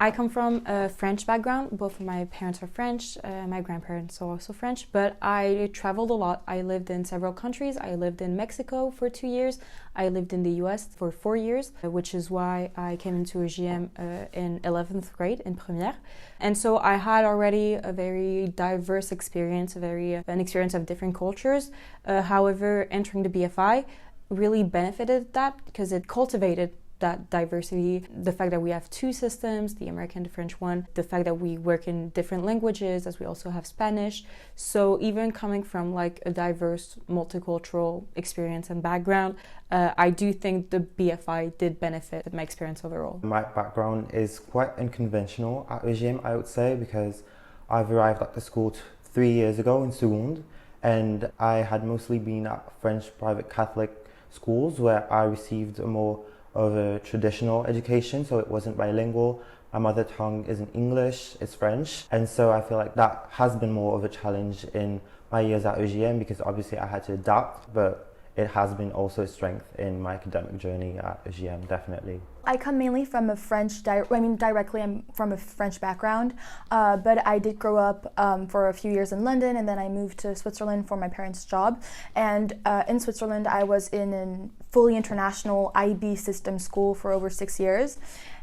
I come from a French background. Both of my parents are French, my grandparents are also French, but I traveled a lot. I lived in several countries. I lived in Mexico for 2 years. I lived in the US for 4 years, which is why I came into UGM in 11th grade, in première. And so I had already a very diverse experience, an experience of different cultures. However, entering the BFI really benefited that because it cultivated that diversity, the fact that we have two systems, the American and the French one, the fact that we work in different languages, as we also have Spanish. So even coming from like a diverse, multicultural experience and background, I do think the BFI did benefit my experience overall. My background is quite unconventional at UGM, I would say, because I've arrived at the school 3 years ago in seconde, and I had mostly been at French private Catholic schools where I received of a traditional education, so it wasn't bilingual. My mother tongue isn't English, it's French. And so I feel like that has been more of a challenge in my years at UGM because obviously I had to adapt, but it has been also a strength in my academic journey at UGM, definitely. I come mainly from a directly I'm from a French background, but I did grow up for a few years in London, and then I moved to Switzerland for my parents' job. And in Switzerland, I was in a fully international IB system school for over 6 years.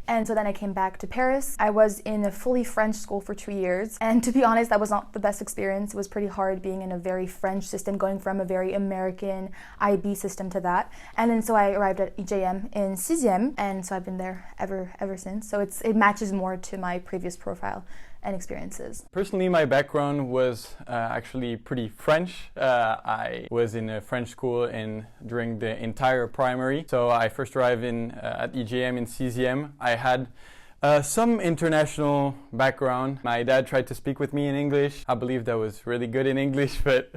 And so then I came back to Paris. I was in a fully French school for 2 years. And to be honest, that was not the best experience. It was pretty hard being in a very French system, going from a very American IB system to that. And then so I arrived at UGM in 6e, and so I've been there ever since. So it matches more to my previous profile and experiences. Personally, my background was actually pretty French. I was in a French school during the entire primary. So I first arrived at UGM in 6e. I had some international background. My dad tried to speak with me in English. I believed I was really good in English, but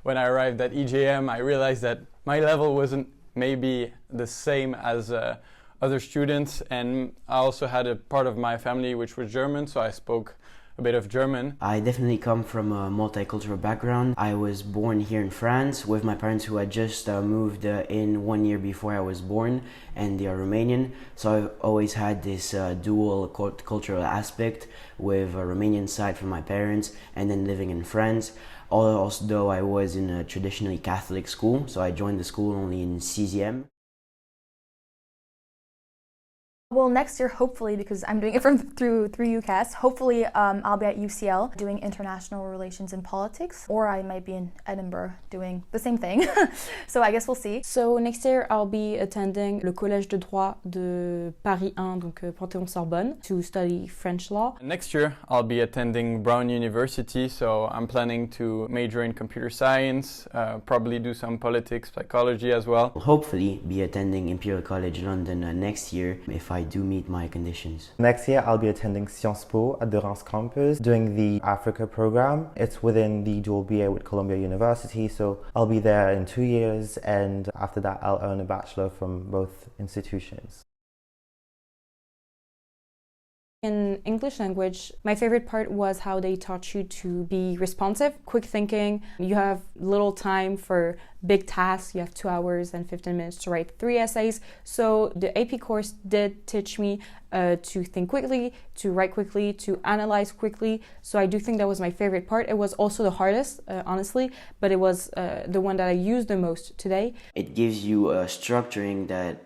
when I arrived at UGM, I realized that my level wasn't maybe the same as other students, and I also had a part of my family which was German, so I spoke a bit of German. I definitely come from a multicultural background. I was born here in France with my parents who had just moved in 1 year before I was born, and they are Romanian. So I've always had this dual cultural aspect with a Romanian side from my parents and then living in France. Although I was in a traditionally Catholic school, so I joined the school only in 6e. Well, next year, hopefully, because I'm doing it through UCAS, hopefully I'll be at UCL doing international relations and politics, or I might be in Edinburgh doing the same thing. So I guess we'll see. So next year I'll be attending le Collège de Droit de Paris 1, donc Panthéon-Sorbonne, to study French law. Next year I'll be attending Brown University, so I'm planning to major in computer science, probably do some politics, psychology as well. Hopefully be attending Imperial College London next year if I do meet my conditions. Next year I'll be attending Sciences Po at the Reims campus doing the Africa program. It's within the dual BA with Columbia University, so I'll be there in 2 years, and after that I'll earn a bachelor from both institutions. In English language, my favorite part was how they taught you to be responsive, quick thinking. You have little time for big tasks. You have 2 hours and 15 minutes to write 3 essays. So the AP course did teach me to think quickly, to write quickly, to analyze quickly. So I do think that was my favorite part. It was also the hardest, honestly, but it was the one that I used the most today. It gives you a structuring that,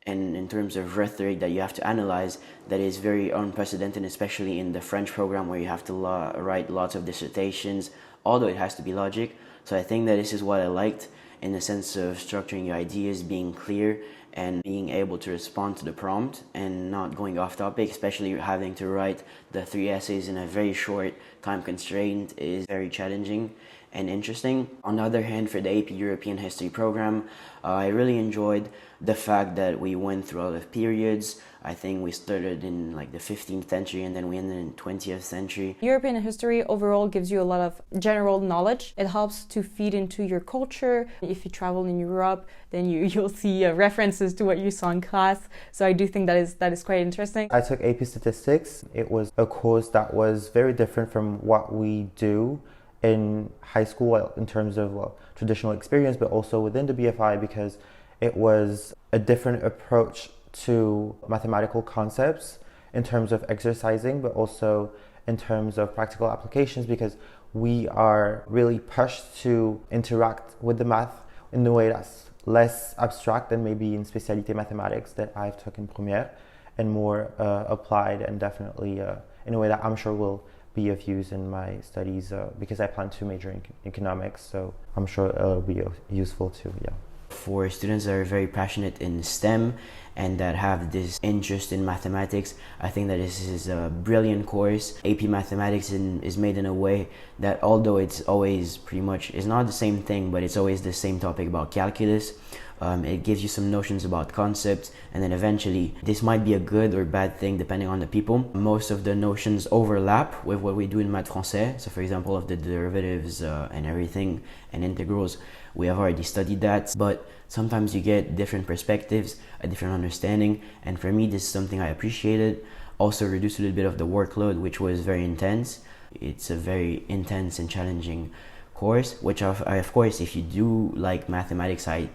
and in terms of rhetoric that you have to analyze, that is very unprecedented, especially in the French program where you have to write lots of dissertations, although it has to be logic. So I think that this is what I liked, in the sense of structuring your ideas, being clear, and being able to respond to the prompt and not going off topic, especially having to write the 3 essays in a very short time constraint is very challenging and interesting. On the other hand, for the AP European History program, I really enjoyed the fact that we went through a lot of periods. I think we started in like the 15th century and then we ended in 20th century. European history overall gives you a lot of general knowledge. It helps to feed into your culture. If you travel in Europe, then you'll see references to what you saw in class. So I do think that is quite interesting. I took AP Statistics. It was a course that was very different from what we do in high school in terms of traditional experience, but also within the BFI, because it was a different approach to mathematical concepts in terms of exercising, but also in terms of practical applications, because we are really pushed to interact with the math in a way that's less abstract than maybe in spécialité mathematics that I've took in première, and more applied, and definitely in a way that I'm sure will be of use in my studies, because I plan to major in economics, so I'm sure it'll be useful too, yeah. For students that are very passionate in STEM and that have this interest in mathematics, I think that this is a brilliant course. AP Mathematics is made in a way that, although it's always pretty much, it's not the same thing, but it's always the same topic about calculus. It gives you some notions about concepts, and then eventually this might be a good or bad thing depending on the people. Most of the notions overlap with what we do in Bac Français. So for example, of the derivatives and everything and integrals, we have already studied that, but sometimes you get different perspectives, a different understanding, and for me this is something I appreciated. Also reduced a little bit of the workload, which was very intense. It's a very intense and challenging course, which of course, if you do like mathematics, I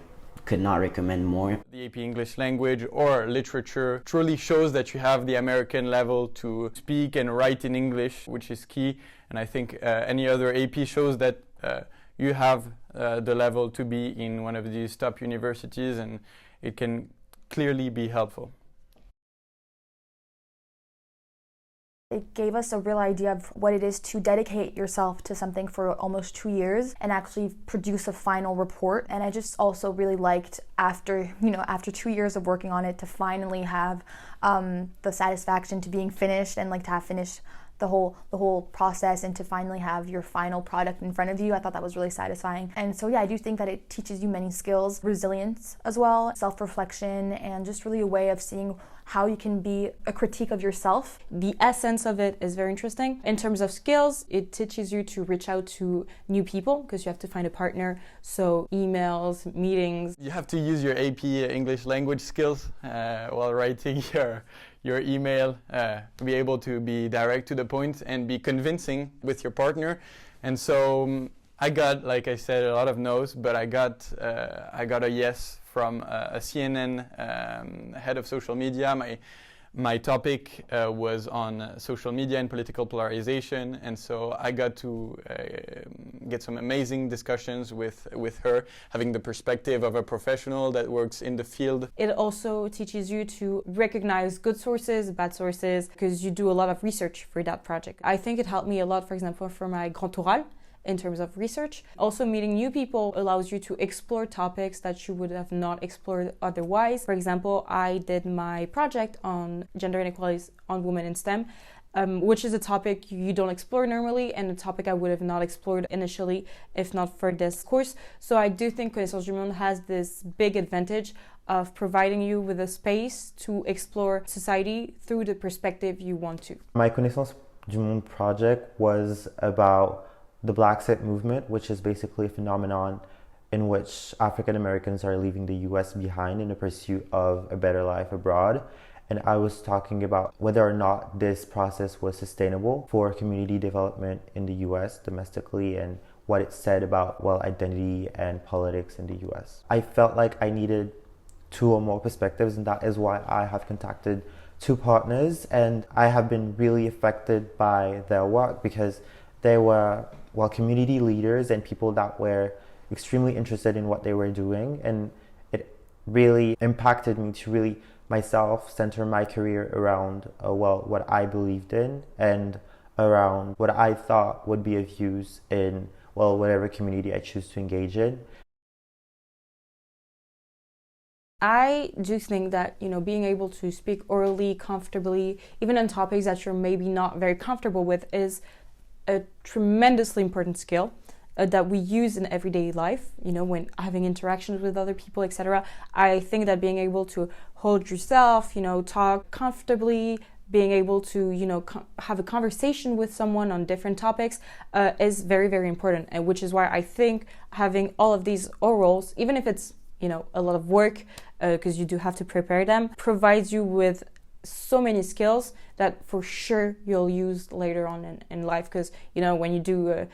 could not recommend more. The AP English language or literature truly shows that you have the American level to speak and write in English, which is key. And I think any other AP shows that you have the level to be in one of these top universities, and it can clearly be helpful. It gave us a real idea of what it is to dedicate yourself to something for almost 2 years and actually produce a final report. And I just also really liked after 2 years of working on it to finally have the satisfaction to being finished, and like to have finished the whole process, and to finally have your final product in front of you. I thought that was really satisfying. And so yeah, I do think that it teaches you many skills, resilience as well, self-reflection, and just really a way of seeing how you can be a critique of yourself. The essence of it is very interesting. In terms of skills, it teaches you to reach out to new people because you have to find a partner. So emails, meetings. You have to use your AP English language skills while writing your email, to be able to be direct to the point and be convincing with your partner. And so I got, like I said, a lot of no's, but I got a yes from a CNN head of social media. My topic was on social media and political polarization, and so I got to get some amazing discussions with her, having the perspective of a professional that works in the field. It also teaches you to recognize good sources, bad sources, because you do a lot of research for that project. I think it helped me a lot, for example, for my Grand Oral, in terms of research. Also, meeting new people allows you to explore topics that you would have not explored otherwise. For example, I did my project on gender inequalities on women in STEM, which is a topic you don't explore normally, and a topic I would have not explored initially if not for this course. So I do think Connaissance du Monde has this big advantage of providing you with a space to explore society through the perspective you want to. My Connaissance du Monde project was about the Black Sit movement, which is basically a phenomenon in which African Americans are leaving the US behind in the pursuit of a better life abroad. And I was talking about whether or not this process was sustainable for community development in the US domestically, and what it said about, well, identity and politics in the US. I felt like I needed 2 or more perspectives, and that is why I have contacted 2 partners, and I have been really affected by their work because they were, well, community leaders and people that were extremely interested in what they were doing, and it really impacted me to really myself center my career around what I believed in and around what I thought would be of use in whatever community I choose to engage in. I do think that, being able to speak orally, comfortably, even on topics that you're maybe not very comfortable with, is a tremendously important skill that we use in everyday life, when having interactions with other people, etc. I think that being able to hold yourself, talk comfortably, being able to, have a conversation with someone on different topics is very, very important. And which is why I think having all of these orals, even if it's, a lot of work, because you do have to prepare them, provides you with so many skills that for sure you'll use later on in life. Because when you do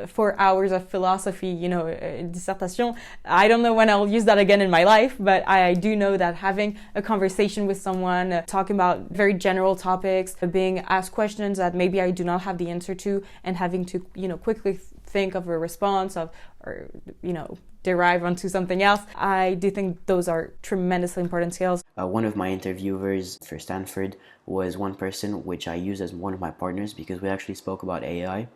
4 hours of philosophy, you know, dissertation. I don't know when I'll use that again in my life, but I do know that having a conversation with someone, talking about very general topics, being asked questions that maybe I do not have the answer to, and having to, you know, quickly think of a response or, you know, derive onto something else. I do think those are tremendously important skills. One of my interviewers for Stanford was one person which I use as one of my partners because we actually spoke about AI.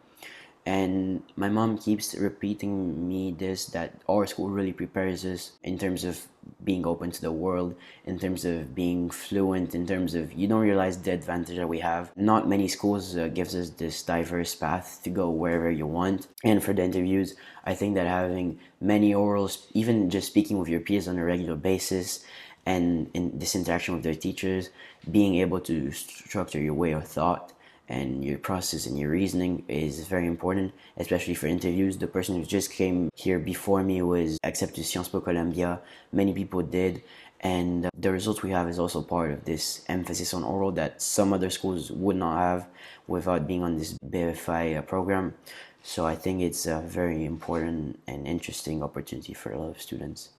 And my mom keeps repeating me this, that our school really prepares us in terms of being open to the world, in terms of being fluent, in terms of you don't realize the advantage that we have. Not many schools gives us this diverse path to go wherever you want. And for the interviews, I think that having many orals, even just speaking with your peers on a regular basis, and in this interaction with their teachers, being able to structure your way of thought and your process and your reasoning is very important, especially for interviews. The person who just came here before me was accepted to Sciences Po Columbia. Many people did, and the results we have is also part of this emphasis on oral that some other schools would not have without being on this BFI program. So I think it's a very important and interesting opportunity for a lot of students.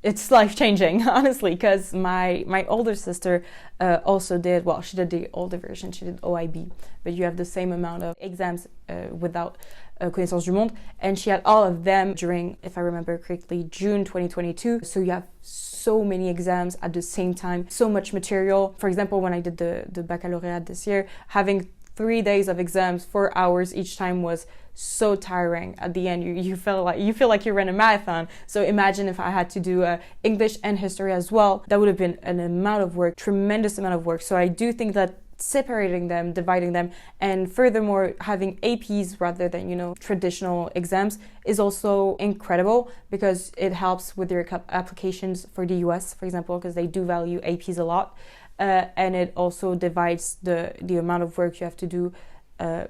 It's life-changing, honestly, because my older sister also did, well, she did the older version, she did OIB, but you have the same amount of exams without Connaissance du Monde, and she had all of them during, if I remember correctly, June 2022, so you have so many exams at the same time, so much material. For example, when I did the baccalaureate this year, having 3 days of exams, 4 hours each time was so tiring. At the end, you feel like you ran a marathon. So imagine if I had to do English and history as well. That would have been an amount of work, tremendous amount of work. So I do think that separating them, dividing them, and furthermore having APs rather than, you know, traditional exams is also incredible because it helps with your applications for the US, for example, because they do value APs a lot. And it also divides the amount of work you have to do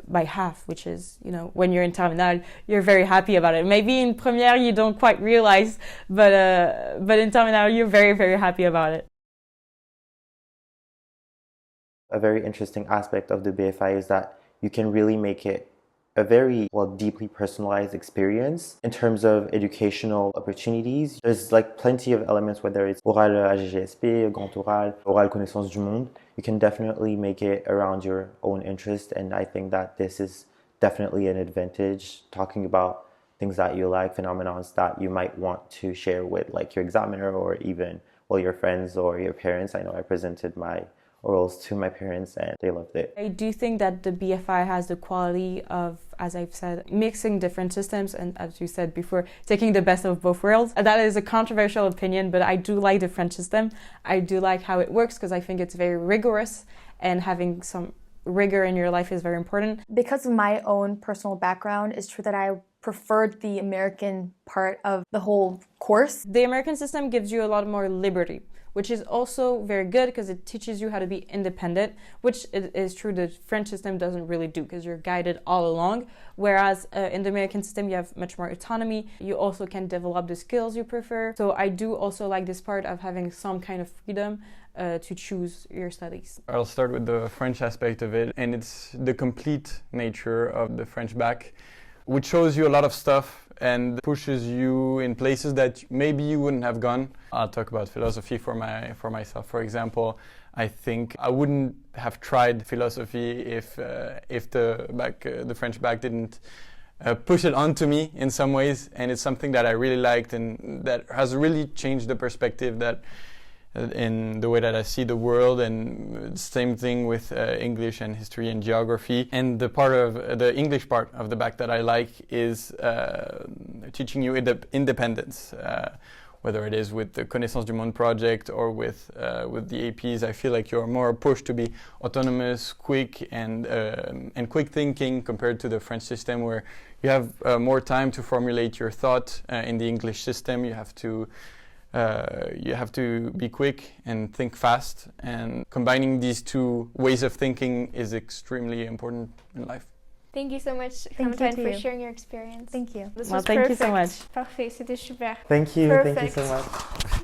by half, which is, you know, when you're in terminale, you're very happy about it. Maybe in première you don't quite realize, but in terminale you're very, very happy about it. A very interesting aspect of the BFI is that you can really make it a very, deeply personalized experience in terms of educational opportunities. There's like plenty of elements, whether it's oral AGGSP, grand oral Connaissance du Monde. You can definitely make it around your own interest, and I think that this is definitely an advantage, talking about things that you like, phenomena that you might want to share with like your examiner or even, your friends or your parents. I know I presented my orals to my parents and they loved it. I do think that the BFI has the quality of, as I've said, mixing different systems and, as you said before, taking the best of both worlds. That is a controversial opinion, but I do like the French system. I do like how it works because I think it's very rigorous, and having some rigor in your life is very important. Because of my own personal background, it's true that I preferred the American part of the whole course. The American system gives you a lot more liberty, which is also very good because it teaches you how to be independent, which is true the French system doesn't really do because you're guided all along. Whereas in the American system, you have much more autonomy. You also can develop the skills you prefer. So I do also like this part of having some kind of freedom to choose your studies. I'll start with the French aspect of it, and it's the complete nature of the French Bac, which shows you a lot of stuff and pushes you in places that maybe you wouldn't have gone. I'll talk about philosophy for myself. For example, I think I wouldn't have tried philosophy if the French Bac didn't push it onto me in some ways, and it's something that I really liked and that has really changed the perspective that in the way that I see the world, and same thing with English and history and geography. And the part of the English part of the Bac that I like is teaching you independence, whether it is with the Connaissance du Monde project or with the APs. I feel like you're more pushed to be autonomous, quick, and quick thinking compared to the French system, where you have more time to formulate your thought. In the English system, you have to be quick and think fast, and combining these two ways of thinking is extremely important in life. Thank you so much, Clémentine, for sharing your experience. Thank you. This well, was thank perfect. you so much. Parfait, c'était super. Thank you. Perfect. Thank you so much.